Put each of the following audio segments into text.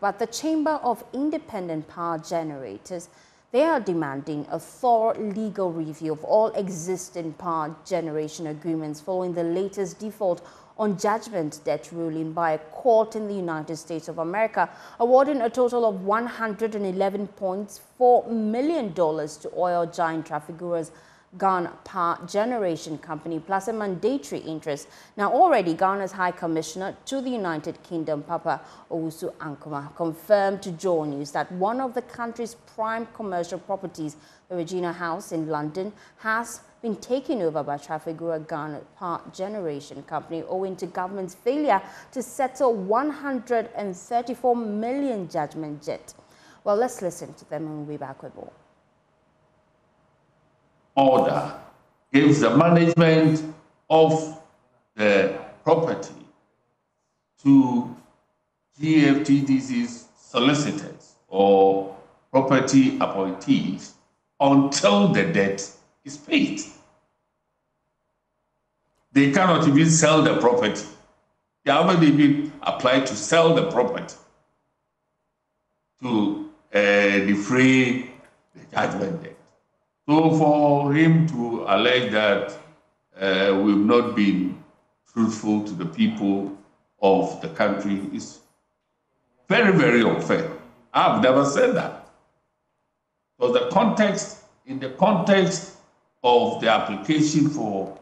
But the Chamber of Independent Power Generators, they are demanding a thorough legal review of all existing power generation agreements following the latest default on judgment debt ruling by a court in the United States of America, awarding a total of $111.4 million to oil giant Trafigura's Ghana Power Generation Company, plus a mandatory interest. Now, already Ghana's High Commissioner to the United Kingdom, Papa Owusu Ankoma, confirmed to Joy News that one of the country's prime commercial properties, the Regina House in London, has been taken over by Trafigura Ghana Power Generation Company owing to government's failure to settle 134 million judgment debt. Well, let's listen to them and we'll be back with more. Order gives the management of the property to GFTDC's solicitors or property appointees until the debt is paid. They cannot even sell the property. They haven't even applied to sell the property to defray the judgment debt. So for him to allege that we've not been truthful to the people of the country is very, very unfair. I've never said that. So in the context of the application for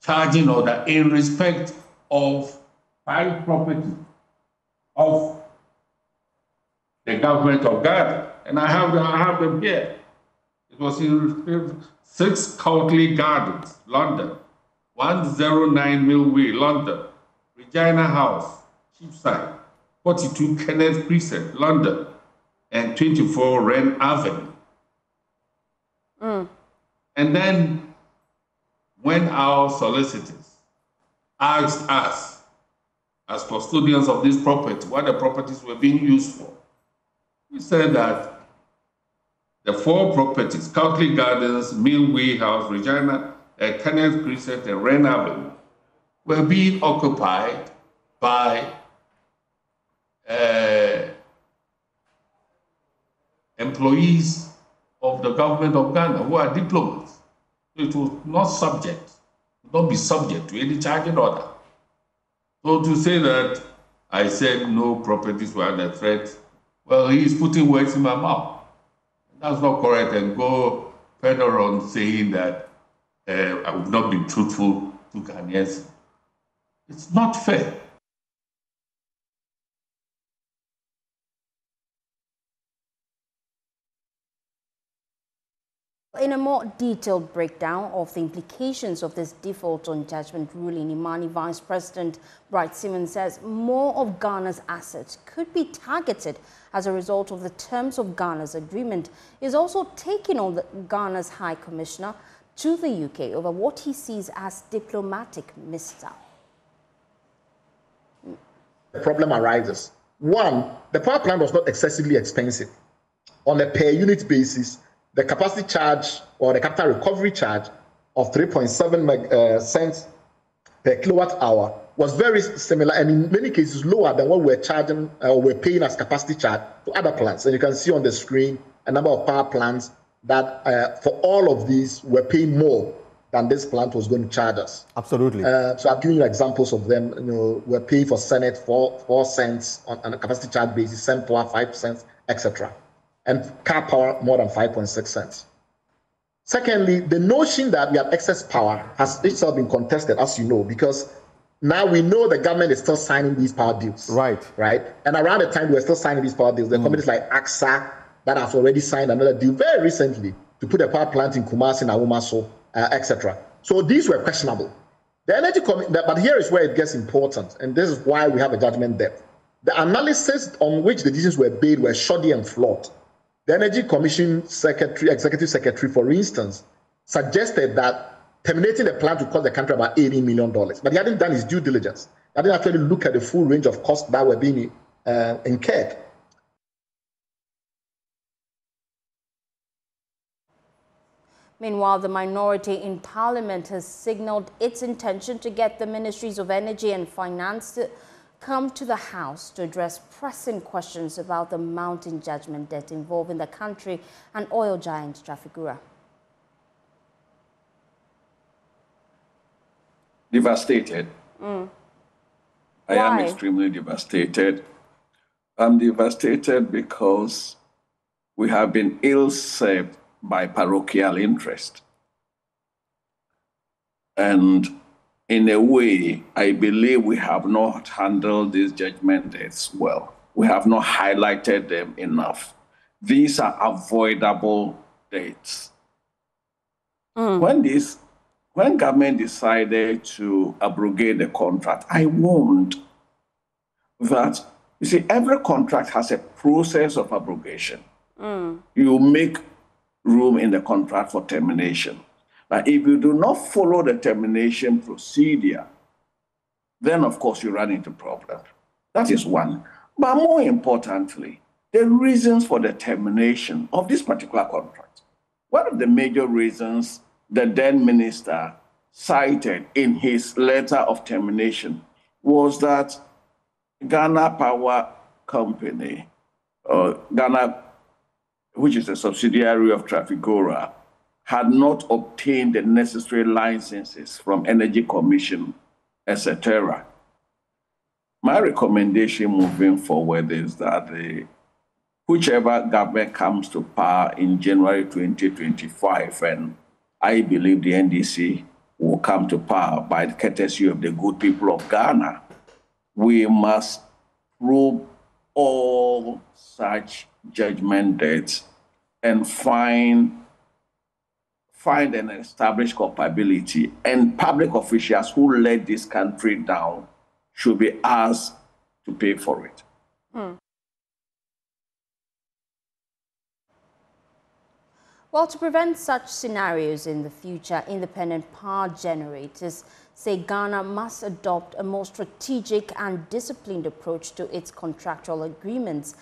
charging order in respect of private property of the government of Ghana, and I have them here. It was in 6 Courtly Gardens, London, 109 Millway, London, Regina House, Cheapside, 42 Kenneth Crescent, London, and 24 Wren Avenue. And then when our solicitors asked us, as custodians of this property, what the properties were being used for, we said that the 4 properties, Courtly Gardens, Millway House, Regina, Kenneth Crescent, and Wren Avenue, were being occupied by employees of the government of Ghana who are diplomats. It was not be subject to any charging order. So to say that I said no properties were under threat, well, he is putting words in my mouth. That's not correct, and go further on saying that I would not be truthful to Ghanaians. It's not fair. In a more detailed breakdown of the implications of this default on judgment ruling, Imani Vice President Bright Simmons says more of Ghana's assets could be targeted as a result of the terms of Ghana's agreement. Is also taking on Ghana's High Commissioner to the UK over what he sees as diplomatic misstep. The problem arises. One, the power plant was not excessively expensive. On a per unit basis, the capacity charge or the capital recovery charge of 3.7 cents per kilowatt hour was very similar and in many cases lower than what we're charging or we're paying as capacity charge to other plants. And you can see on the screen a number of power plants that for all of these we're paying more than this plant was going to charge us. Absolutely. So I'm giving you examples of them. You know, we're paying for Senate 4 cents on a capacity charge basis, Sen Power 5 cents, etc. And car power more than 5.6 cents. Secondly, the notion that we have excess power has itself been contested, as you know, because now we know the government is still signing these power deals. Right. And around the time we're still signing these power deals, there are companies like AXA that have already signed another deal very recently to put a power plant in Kumasi, Nawomaso, etc. So these were questionable. The energy but here is where it gets important, and this is why we have a judgment debt. The analysis on which the decisions were made were shoddy and flawed. The Energy Commission Executive Secretary, for instance, suggested that terminating the plant would cost the country about $80 million. But he hadn't done his due diligence. He hadn't actually looked at the full range of costs that were being incurred. Meanwhile, the minority in Parliament has signaled its intention to get the Ministries of Energy and Finance come to the House to address pressing questions about the mounting judgment debt involving the country and oil giant Trafigura. Devastated. I am extremely devastated. I'm devastated because we have been ill-served by parochial interest. And in a way, I believe we have not handled these judgment debts well. We have not highlighted them enough. These are avoidable debts. When government decided to abrogate the contract, I warned that, you see, every contract has a process of abrogation. You make room in the contract for termination. Now, if you do not follow the termination procedure, then of course you run into problems. That is one. But more importantly, the reasons for the termination of this particular contract. One of the major reasons the then minister cited in his letter of termination was that Ghana Power Company, Ghana, which is a subsidiary of Trafigura, had not obtained the necessary licenses from Energy Commission, etc. My recommendation moving forward is that whichever government comes to power in January 2025, and I believe the NDC will come to power by the courtesy of the good people of Ghana, we must probe all such judgment debts and find and establish culpability, and public officials who let this country down should be asked to pay for it. Well, to prevent such scenarios in the future, independent power generators say Ghana must adopt a more strategic and disciplined approach to its contractual agreements.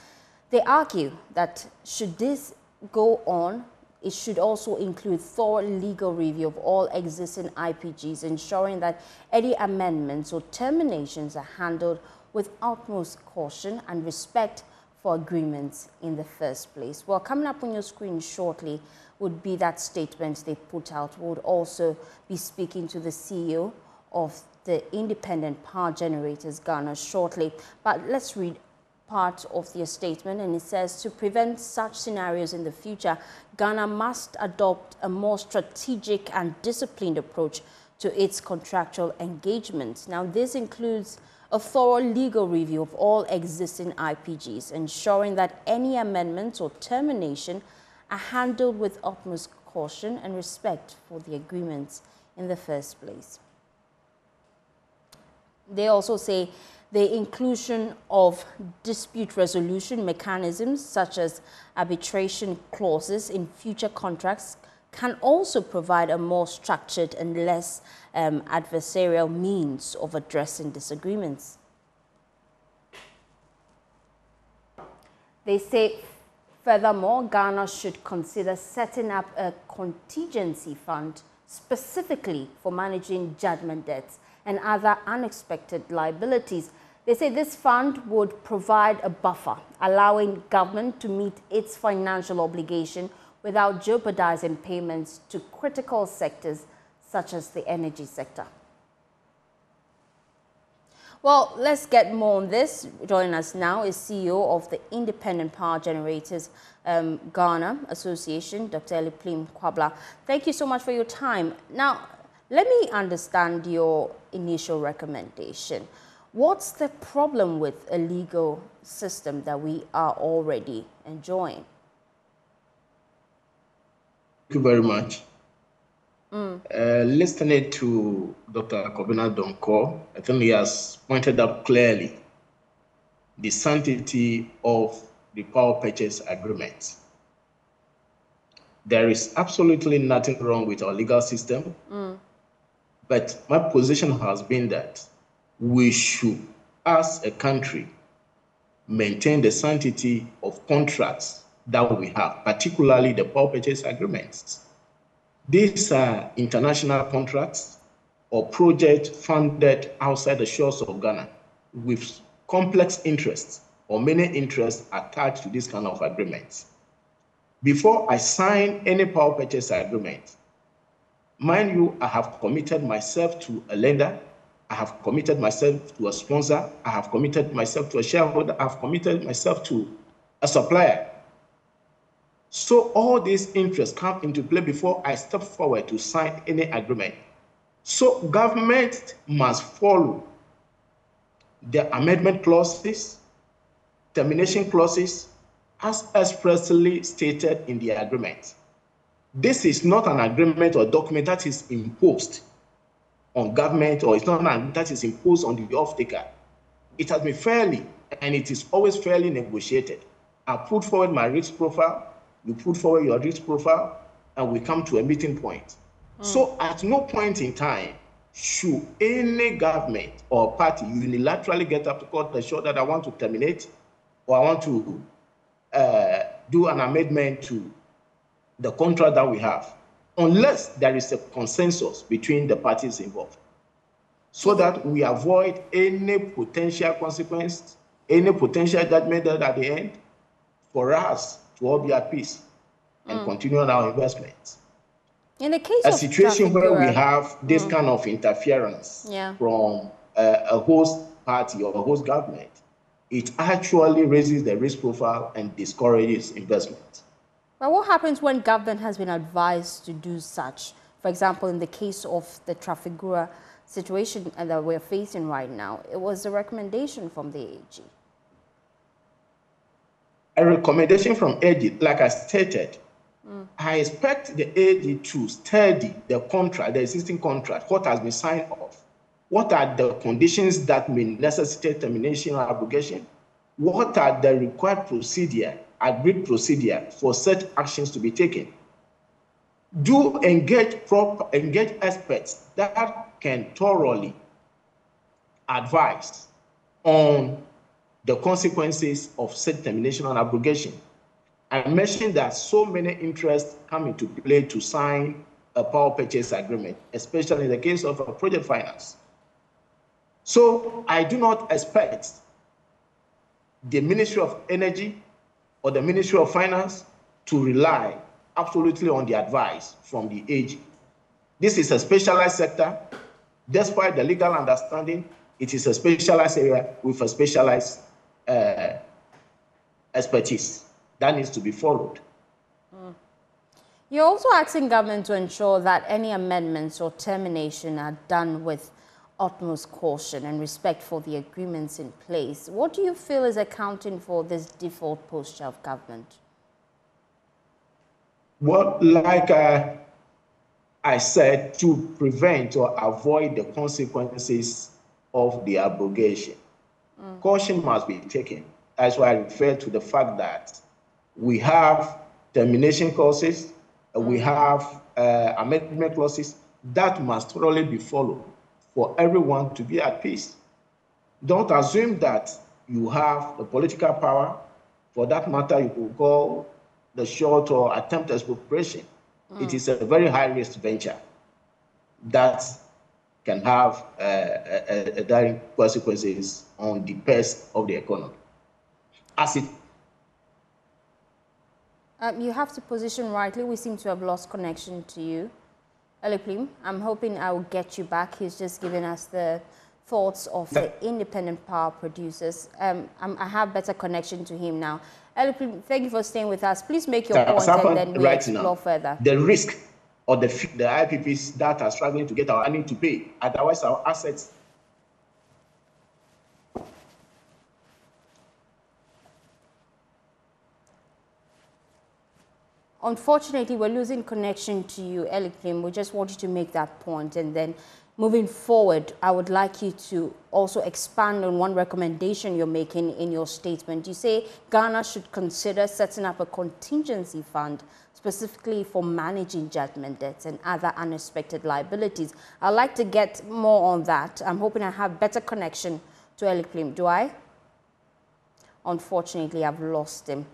They argue that should this go on, it should also include thorough legal review of all existing IPGs, ensuring that any amendments or terminations are handled with utmost caution and respect for agreements in the first place. Well, coming up on your screen shortly would be that statement they put out. We'll also be speaking to the CEO of the Independent Power Generators Ghana shortly. But let's read part of their statement, and it says, to prevent such scenarios in the future, Ghana must adopt a more strategic and disciplined approach to its contractual engagements. Now, this includes a thorough legal review of all existing IPGs, ensuring that any amendments or termination are handled with utmost caution and respect for the agreements in the first place. They also say the inclusion of dispute resolution mechanisms such as arbitration clauses in future contracts can also provide a more structured and less adversarial means of addressing disagreements. They say, furthermore, Ghana should consider setting up a contingency fund specifically for managing judgment debts and other unexpected liabilities. They say this fund would provide a buffer, allowing government to meet its financial obligation without jeopardizing payments to critical sectors such as the energy sector. Well, let's get more on this. Joining us now is CEO of the Independent Power Generators Ghana Association, Dr. Kwabena Kwabena. Thank you so much for your time. Now, let me understand your initial recommendation. What's the problem with a legal system that we are already enjoying? Thank you very much. Listening to Dr. Kwabena Donko, I think he has pointed out clearly the sanctity of the power purchase agreement. There is absolutely nothing wrong with our legal system, but my position has been that we should, as a country, maintain the sanctity of contracts that we have, particularly the power purchase agreements. These are international contracts or projects funded outside the shores of Ghana with complex interests or many interests attached to this kind of agreements. Before I sign any power purchase agreement, mind you, I have committed myself to a lender, I have committed myself to a sponsor, I have committed myself to a shareholder, I have committed myself to a supplier. So all these interests come into play before I step forward to sign any agreement. So government must follow the amendment clauses, termination clauses, as expressly stated in the agreement. This is not an agreement or document that is imposed on government, or it's not an agreement that is imposed on the off-taker. It has been fairly, and it is always fairly negotiated. I put forward my risk profile, you put forward your risk profile, and we come to a meeting point. So at no point in time should any government or party unilaterally get up to court and show that I want to terminate or I want to do an amendment to the contract that we have, unless there is a consensus between the parties involved, so that we avoid any potential consequence, any potential judgment that at the end, for us to all be at peace and continue on our investments. In the case a of situation where we Trafigura, have this kind of interference from a host party or a host government, it actually raises the risk profile and discourages investment. But what happens when government has been advised to do such? For example, in the case of the Trafigura situation that we're facing right now, it was a recommendation from the AG. A recommendation from AG, like I stated, I expect the AG to study the contract, the existing contract, what has been signed off. What are the conditions that may necessitate termination or abrogation? What are the required procedure, agreed procedure for such actions to be taken? Do engage experts that can thoroughly advise on the consequences of such termination and abrogation. I mentioned that so many interests come into play to sign a power purchase agreement, especially in the case of a project finance. So I do not expect the Ministry of Energy or the Ministry of Finance to rely absolutely on the advice from the AG. This is a specialized sector. Despite the legal understanding, it is a specialized area with a specialized expertise that needs to be followed. You're also asking government to ensure that any amendments or termination are done with utmost caution and respect for the agreements in place. What do you feel is accounting for this default posture of government? Well, like I said, to prevent or avoid the consequences of the abrogation, caution must be taken. That's why I refer to the fact that we have termination clauses, we have amendment clauses that must thoroughly be followed for everyone to be at peace. Don't assume that you have the political power. For that matter, you could call the short or attempt expropriation. It is a very high-risk venture that can have direct consequences on the best of the economy. As it you have to position rightly. We seem to have lost connection to you. Eliklim, I'm hoping I will get you back. He's just giving us the thoughts of the independent power producers. I have better connection to him now. Eliklim, thank you for staying with us. Please make your point and then we explore further. The risk or the IPPs that are struggling to get our money to pay, otherwise our assets. Unfortunately, we're losing connection to you, Eliklim. We just want you to make that point. And then moving forward, I would like you to also expand on one recommendation you're making in your statement. You say Ghana should consider setting up a contingency fund specifically for managing judgment debts and other unexpected liabilities. I'd like to get more on that. I'm hoping I have better connection to Eliklim. Do I? Unfortunately, I've lost him.